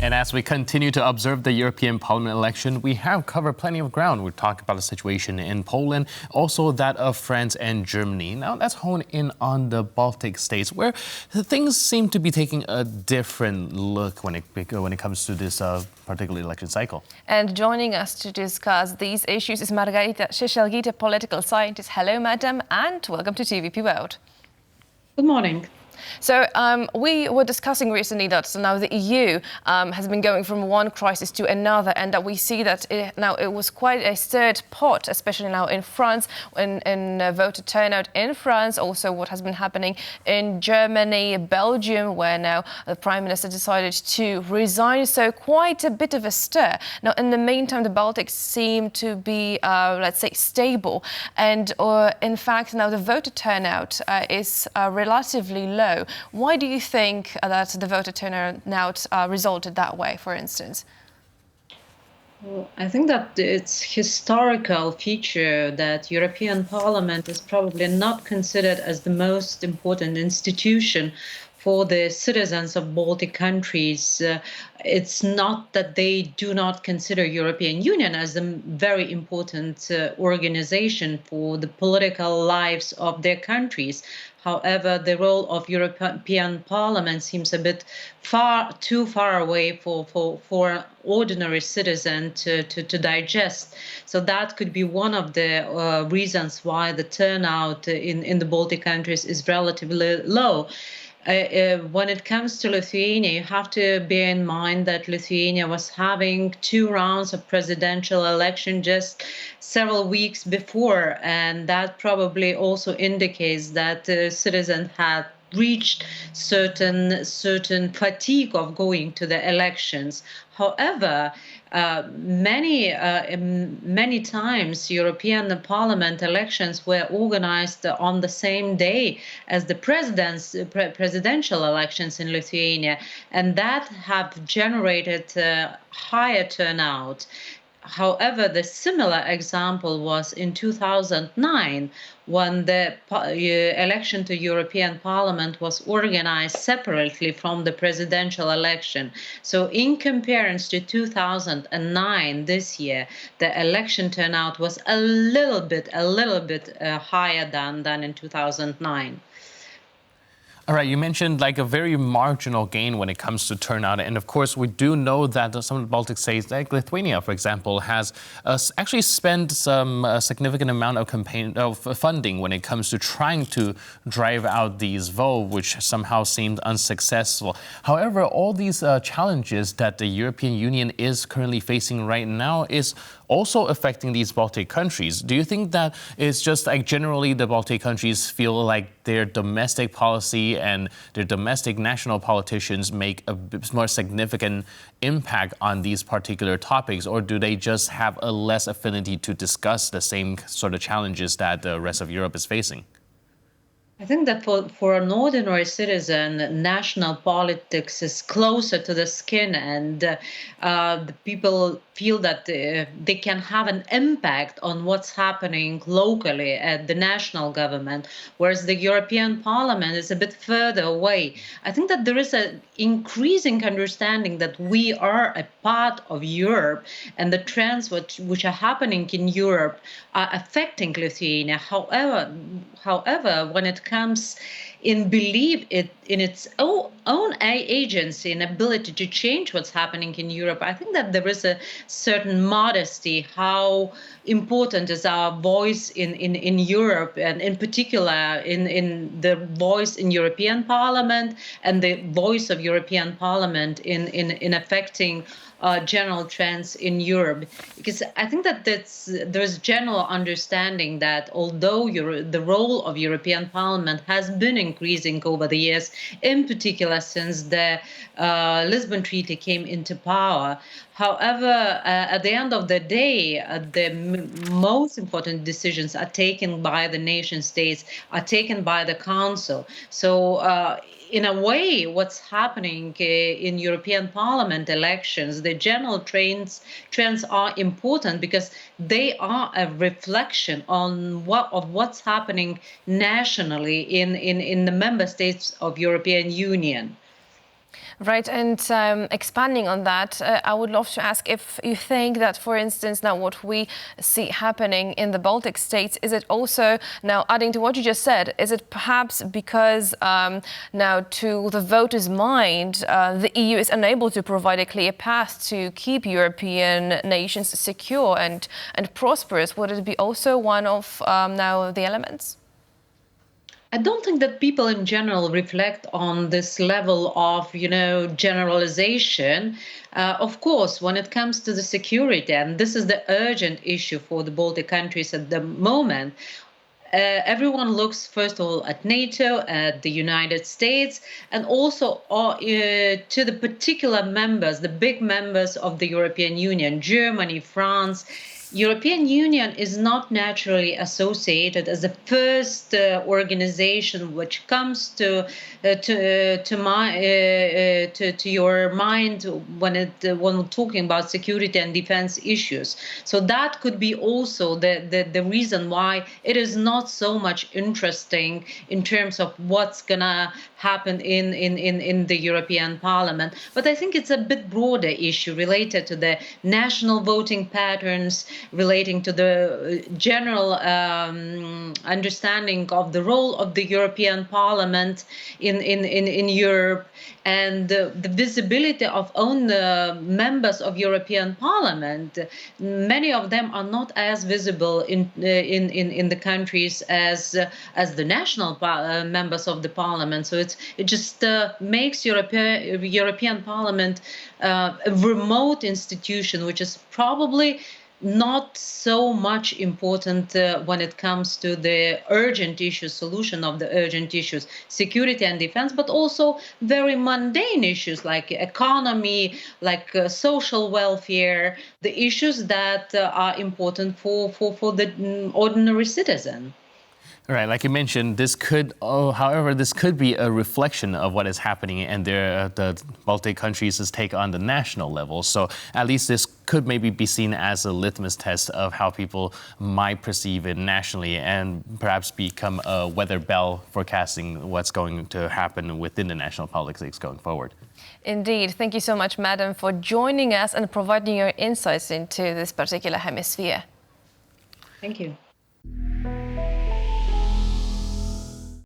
And as we continue to observe the European Parliament election, we have covered plenty of ground. We talked about the situation in Poland, also that of France and Germany. Now let's hone in on the Baltic states, where things seem to be taking a different look when it comes to this particular election cycle. And joining us to discuss these issues is Margarita Šešelgytė, political scientist. Hello, madam, and welcome to TVP World. Good morning. So we were discussing recently that now the EU has been going from one crisis to another, and that we see that now it was quite a stirred pot, especially now in France, in voter turnout in France, also what has been happening in Germany, Belgium, where now the Prime Minister decided to resign, so quite a bit of a stir. Now, in the meantime, the Baltics seem to be, let's say, stable, and in fact, now the voter turnout is relatively low. Why do you think that the voter turnout resulted that way, for instance? Well, I think that it's historical feature that European Parliament is probably not considered as the most important institution for the citizens of Baltic countries. It's not that they do not consider European Union as a very important organization for the political lives of their countries. However, the role of European Parliament seems a bit too far away for an ordinary citizen to digest. So that could be one of the reasons why the turnout in the Baltic countries is relatively low. When it comes to Lithuania, you have to bear in mind that Lithuania was having 2 rounds of presidential election just several weeks before, and that probably also indicates that citizens had reached certain fatigue of going to the elections. However, many times European Parliament elections were organized on the same day as the presidential elections in Lithuania, and that have generated higher turnout. However, the similar example was in 2009, when the election to European Parliament was organized separately from the presidential election. So in comparison to 2009, this year, the election turnout was a little bit higher than in 2009. All right, you mentioned like a very marginal gain when it comes to turnout. And of course, we do know that some of the Baltic states, like Lithuania, for example, has actually spent some significant amount of funding when it comes to trying to drive out these votes, which somehow seemed unsuccessful. However, all these challenges that the European Union is currently facing right now is also affecting these Baltic countries. Do you think that it's just like generally the Baltic countries feel like their domestic policy and their domestic national politicians make a more significant impact on these particular topics, or do they just have a less affinity to discuss the same sort of challenges that the rest of Europe is facing? I think that for an ordinary citizen, national politics is closer to the skin, and the people feel that they can have an impact on what's happening locally at the national government, whereas the European Parliament is a bit further away. I think that there is an increasing understanding that we are a part of Europe, and the trends which are happening in Europe are affecting Lithuania. However, when it comes in belief in its own agency and ability to change what's happening in Europe, I think that there is a certain modesty how important is our voice in Europe, and in particular in the voice in European Parliament and the voice of European Parliament in affecting general trends in Europe. Because I think that there's general understanding that although the role of European Parliament has been increasing over the years, in particular since the Lisbon Treaty came into power, however, at the end of the day, the most important decisions are taken by the nation states, are taken by the Council. So in a way, what's happening in European Parliament elections, the general trends are important because they are a reflection on what's happening nationally in the member states of European Union. Right, and expanding on that, I would love to ask if you think that, for instance, now what we see happening in the Baltic states, is it also, now adding to what you just said, is it perhaps because now to the voters' mind, the EU is unable to provide a clear path to keep European nations secure and prosperous? Would it be also one of now the elements? I don't think that people in general reflect on this level of, generalization. Of course, when it comes to the security, and this is the urgent issue for the Baltic countries at the moment, everyone looks, first of all, at NATO, at the United States, and also to the particular members, the big members of the European Union, Germany, France. European Union is not naturally associated as the first organization which comes to your mind when talking about security and defense issues. So that could be also the reason why it is not so much interesting in terms of what's gonna happen in the European Parliament. But I think it's a bit broader issue related to the national voting patterns, relating to the general understanding of the role of the European Parliament in Europe, and the visibility of own members of European Parliament. Many of them are not as visible in the countries as the national members of the Parliament. So it just makes European Parliament a remote institution, which is probably not so much important when it comes to the urgent issues, solution of the urgent issues, security and defense, but also very mundane issues like economy, like social welfare, the issues that are important for the ordinary citizen. Right, like you mentioned, this could be a reflection of what is happening in the Baltic countries' take on the national level. So at least this could maybe be seen as a litmus test of how people might perceive it nationally, and perhaps become a weather bell forecasting what's going to happen within the national politics going forward. Indeed. Thank you so much, Madam, for joining us and providing your insights into this particular hemisphere. Thank you.